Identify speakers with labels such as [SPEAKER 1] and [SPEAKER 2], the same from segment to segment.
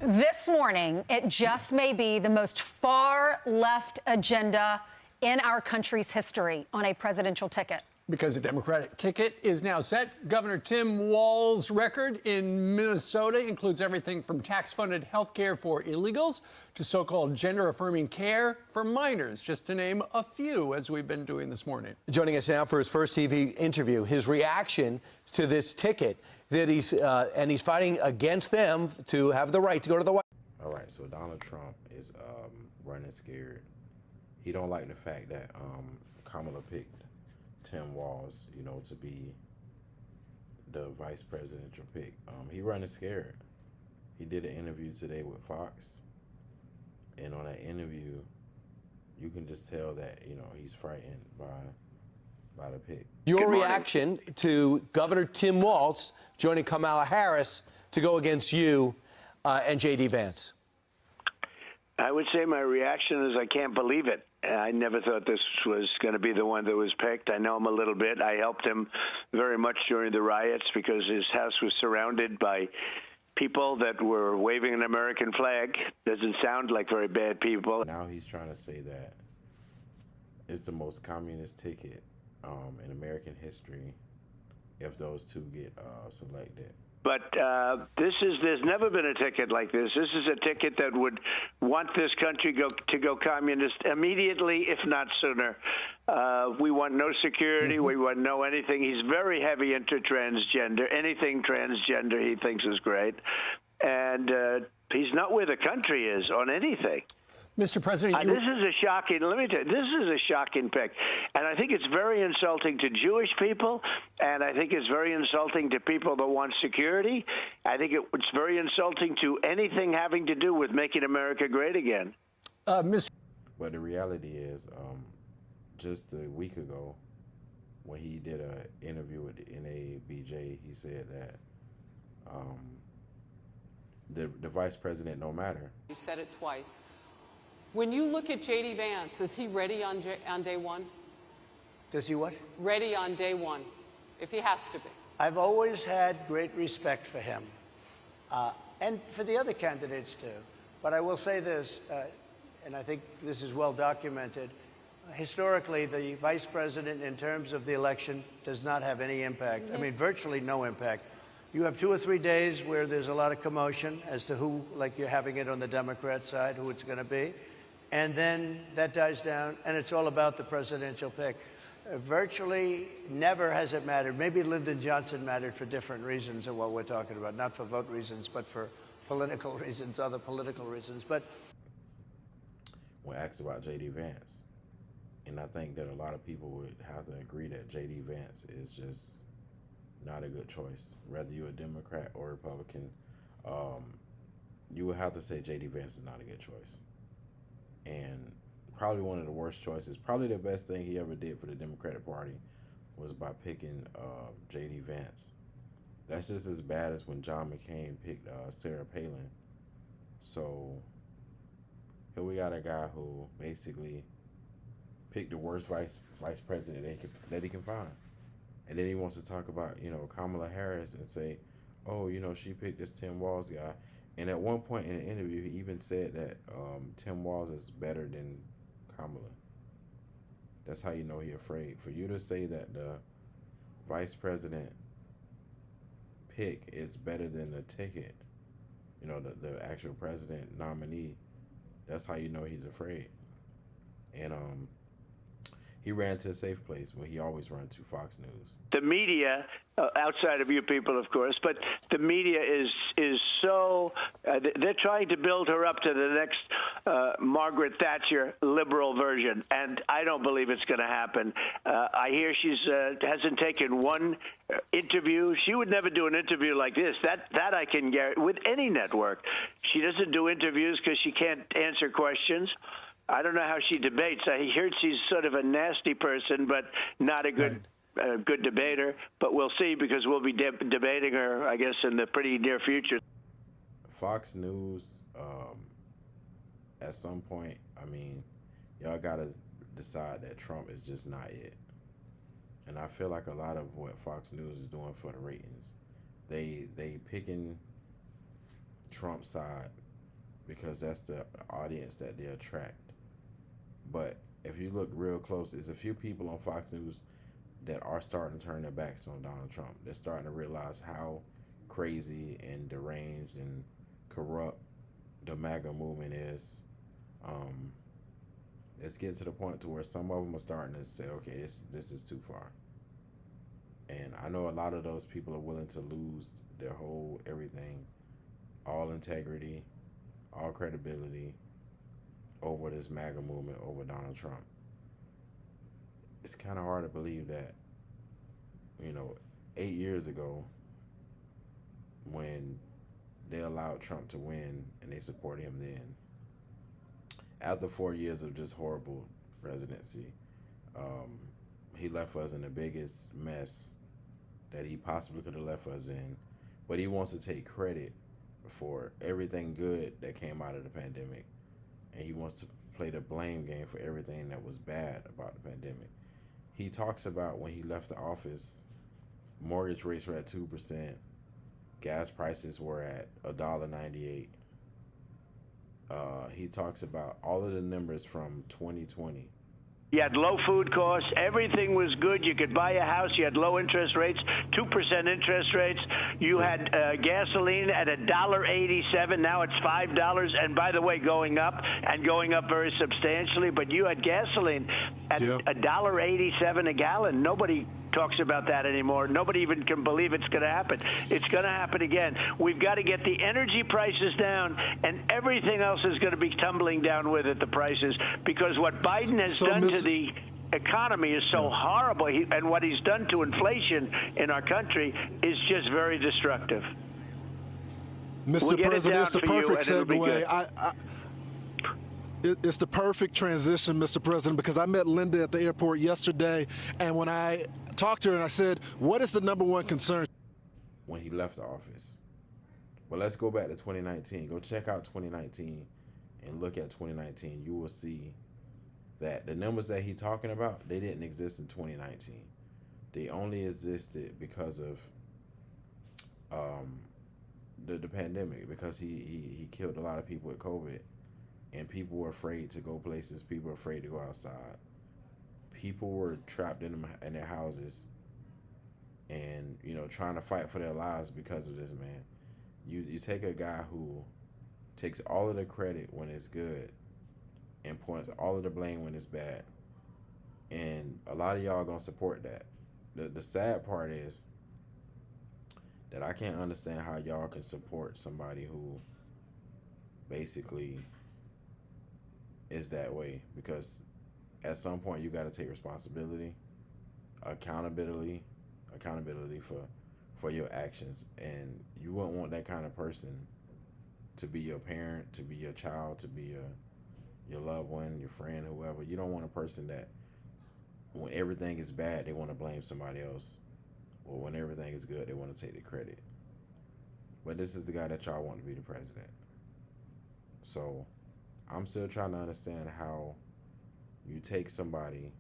[SPEAKER 1] This morning, it just may be the most far-left agenda in our country's history on a presidential ticket.
[SPEAKER 2] Because the Democratic ticket is now set. Governor Tim Walz's record in Minnesota includes everything from tax-funded health care for illegals to so-called gender-affirming care for minors, just to name a few, as we've been doing this morning.
[SPEAKER 3] Joining us now for his first TV interview, his reaction to this ticket that he's fighting against them to have the right to go to the White House.
[SPEAKER 4] All right, so Donald Trump is running scared. He don't like the fact that Kamala picked Tim Walz, to be the vice presidential pick. He running scared. He did an interview today with Fox, and on that interview, you can just tell that he's frightened by the pick.
[SPEAKER 3] Your reaction to Governor Tim Walz joining Kamala Harris to go against you and J.D. Vance?
[SPEAKER 5] I would say my reaction is I can't believe it. I never thought this was going to be the one that was picked. I know him a little bit. I helped him very much during the riots because his house was surrounded by people that were waving an American flag. Doesn't sound like very bad people.
[SPEAKER 4] Now he's trying to say that it's the most communist ticket in American history if those two get selected.
[SPEAKER 5] But there's never been a ticket like this. This is a ticket that would want this country to go communist immediately, if not sooner. We want no security. We want no anything. He's very heavy into transgender. Anything transgender he thinks is great. And he's not where the country is on anything.
[SPEAKER 2] Mr. President,
[SPEAKER 5] this is a shocking. Let me tell you, this is a shocking pick, and I think it's very insulting to Jewish people, and I think it's very insulting to people that want security. I think it's very insulting to anything having to do with making America great again.
[SPEAKER 4] But the reality is, just a week ago, when he did an interview with the NABJ, he said that the vice president don't matter.
[SPEAKER 6] You said it twice. When you look at J.D. Vance, is he ready on day one?
[SPEAKER 7] Does he what?
[SPEAKER 6] Ready on day one, if he has to be.
[SPEAKER 7] I've always had great respect for him, and for the other candidates too. But I will say this, and I think this is well documented. Historically, the vice president, in terms of the election, does not have any impact. I mean, virtually no impact. You have 2 or 3 days where there's a lot of commotion as to who, like you're having it on the Democrat side, who it's going to be. And then that dies down, and it's all about the presidential pick. Virtually never has it mattered. Maybe Lyndon Johnson mattered for different reasons of what we're talking about, not for vote reasons, but for political reasons, other political reasons. But
[SPEAKER 4] when asked about J.D. Vance, and I think that a lot of people would have to agree that J.D. Vance is just not a good choice. Whether you're a Democrat or Republican, you would have to say J.D. Vance is not a good choice. And probably one of the worst choices, probably the best thing he ever did for the Democratic Party was by picking J.D. Vance. That's just as bad as when John McCain picked Sarah Palin. So here we got a guy who basically picked the worst vice president that he can find. And then he wants to talk about, Kamala Harris and say, oh, she picked this Tim Walz guy. And at one point in the interview, he even said that Tim Walz is better than Kamala. That's how you know he's afraid. For you to say that the vice president pick is better than the ticket, the actual president nominee, that's how you know he's afraid. And he ran to a safe place where he always ran to, Fox News.
[SPEAKER 5] The media, outside of you people, of course, but the media is so, they're trying to build her up to the next Margaret Thatcher liberal version, and I don't believe it's going to happen. I hear she's hasn't taken one interview. She would never do an interview like this. That I can guarantee with any network. She doesn't do interviews because she can't answer questions. I don't know how she debates. I heard she's sort of a nasty person, but not a good good debater. But we'll see, because we'll be debating her, I guess, in the pretty near future.
[SPEAKER 4] Fox News, at some point, y'all got to decide that Trump is just not it. And I feel like a lot of what Fox News is doing for the ratings, they picking Trump's side because that's the audience that they attract. But if you look real close, there's a few people on Fox News that are starting to turn their backs on Donald Trump. They're starting to realize how crazy and deranged and corrupt the MAGA movement is. It's getting to the point to where some of them are starting to say, okay, this is too far. And I know a lot of those people are willing to lose their whole everything, all integrity, all credibility over this MAGA movement, over Donald Trump. It's kind of hard to believe that, 8 years ago, when they allowed Trump to win and they supported him then, after 4 years of just horrible presidency, he left us in the biggest mess that he possibly could have left us in. But he wants to take credit for everything good that came out of the pandemic. And he wants to play the blame game for everything that was bad about the pandemic. He talks about when he left the office, mortgage rates were at 2%, gas prices were at $1.98. He talks about all of the numbers from 2020.
[SPEAKER 5] You had low food costs. Everything was good. You could buy a house. You had low interest rates, 2% interest rates. You had gasoline at $1.87. Now it's $5. And by the way, going up very substantially. But you had gasoline at $1.87 a gallon. Nobody talks about that anymore. Nobody even can believe it's going to happen. It's going to happen again. We've got to get the energy prices down, and everything else is going to be tumbling down with it, the prices, because what Biden has done to the economy is so horrible, and what he's done to inflation in our country is just very destructive.
[SPEAKER 8] Mr. President, it's the perfect segue. It's the perfect transition, Mr. President, because I met Linda at the airport yesterday, and when I talked to her and I said, what is the number one concern?
[SPEAKER 4] When he left the office. But let's go back to 2019. Go check out 2019 and look at 2019. You will see that the numbers that he's talking about, they didn't exist in 2019. They only existed because of the pandemic, because he killed a lot of people with COVID. And people were afraid to go places. People were afraid to go outside. People were trapped in their houses and, trying to fight for their lives because of this, man. You take a guy who takes all of the credit when it's good and points all of the blame when it's bad. And a lot of y'all are going to support that. The sad part is that I can't understand how y'all can support somebody who basically is that way, because at some point you got to take responsibility, accountability for your actions, and you wouldn't want that kind of person to be your parent, to be your child, to be your loved one, your friend, whoever. You don't want a person that when everything is bad they want to blame somebody else, or when everything is good they want to take the credit. But this is the guy that y'all want to be the president. So I'm still trying to understand how you take somebody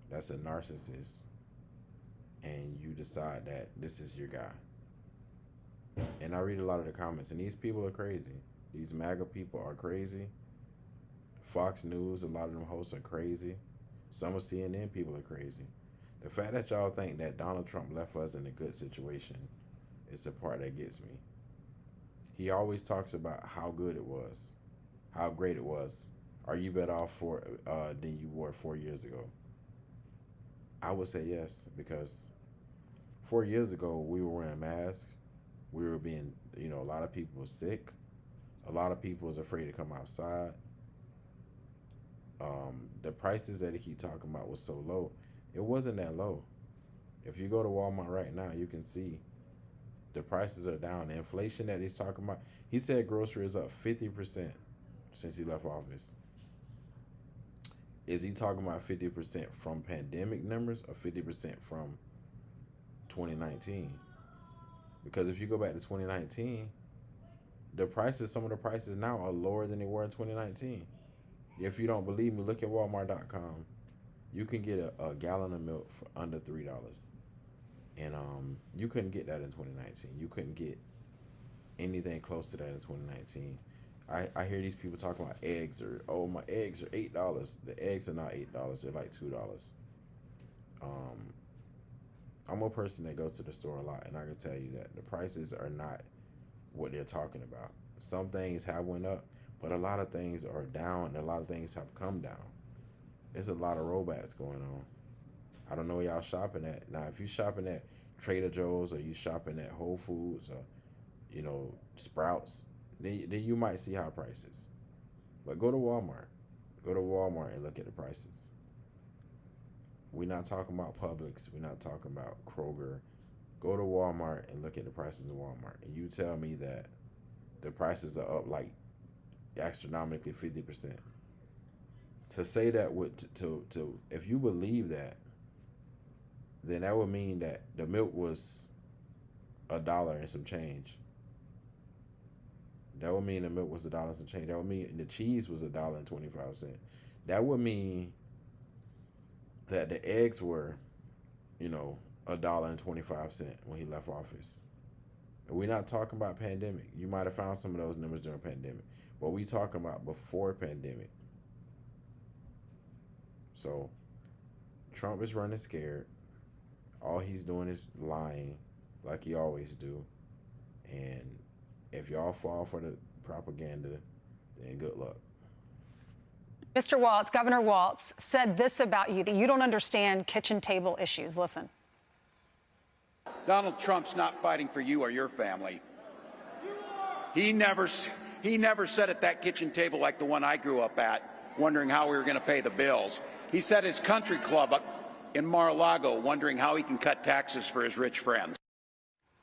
[SPEAKER 4] that's a narcissist and you decide that this is your guy. And I read a lot of the comments, and these people are crazy. These MAGA people are crazy. Fox News, a lot of them hosts are crazy. Some of CNN people are crazy. The fact that y'all think that Donald Trump left us in a good situation is the part that gets me. He always talks about how good it was, how great it was. Are you better off than you were 4 years ago? I would say yes, because 4 years ago we were wearing masks. We were being, a lot of people were sick. A lot of people was afraid to come outside. The prices that he keep talking about was so low. It wasn't that low. If you go to Walmart right now, you can see the prices are down. The inflation that he's talking about, he said groceries up 50% since he left office. Is he talking about 50% from pandemic numbers or 50% from 2019? Because if you go back to 2019, some of the prices now are lower than they were in 2019. If you don't believe me, look at Walmart.com. You can get a gallon of milk for under $3. And you couldn't get that in 2019. You couldn't get anything close to that in 2019. I hear these people talking about eggs or, oh, my eggs are $8. The eggs are not $8. They're like $2. I'm a person that goes to the store a lot, and I can tell you that the prices are not what they're talking about. Some things have went up, but a lot of things are down, and a lot of things have come down. There's a lot of rollbacks going on. I don't know where y'all shopping at. Now, if you're shopping at Trader Joe's or you shopping at Whole Foods or, you know, Sprouts, then you might see high prices. But go to Walmart. Go to Walmart and look at the prices. We're not talking about Publix. We're not talking about Kroger. Go to Walmart and look at the prices in Walmart. And you tell me that the prices are up like astronomically 50%. To say that if you believe that, then that would mean that the milk was $1 and some change. That would mean the milk was $1 and some change. That would mean the cheese was $1.25. That would mean that the eggs were, you know, $1.25 when he left office. And we're not talking about pandemic. You might have found some of those numbers during pandemic, but we talking about before pandemic. So Trump is running scared. All he's doing is lying like he always do. And if y'all fall for the propaganda, then good luck.
[SPEAKER 1] Mr. Walz, Governor Walz, said this about you, that you don't understand kitchen table issues. Listen.
[SPEAKER 9] Donald Trump's not fighting for you or your family. He never sat at that kitchen table like the one I grew up at, wondering how we were going to pay the bills. He sat at his country club up in Mar-a-Lago, wondering how he can cut taxes for his rich friends.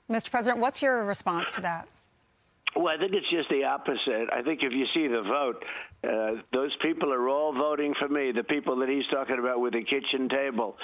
[SPEAKER 1] Mr. President, what's your response to that?
[SPEAKER 5] Well, I think it's just the opposite. I think if you see the vote, those people are all voting for me, the people that he's talking about with the kitchen table.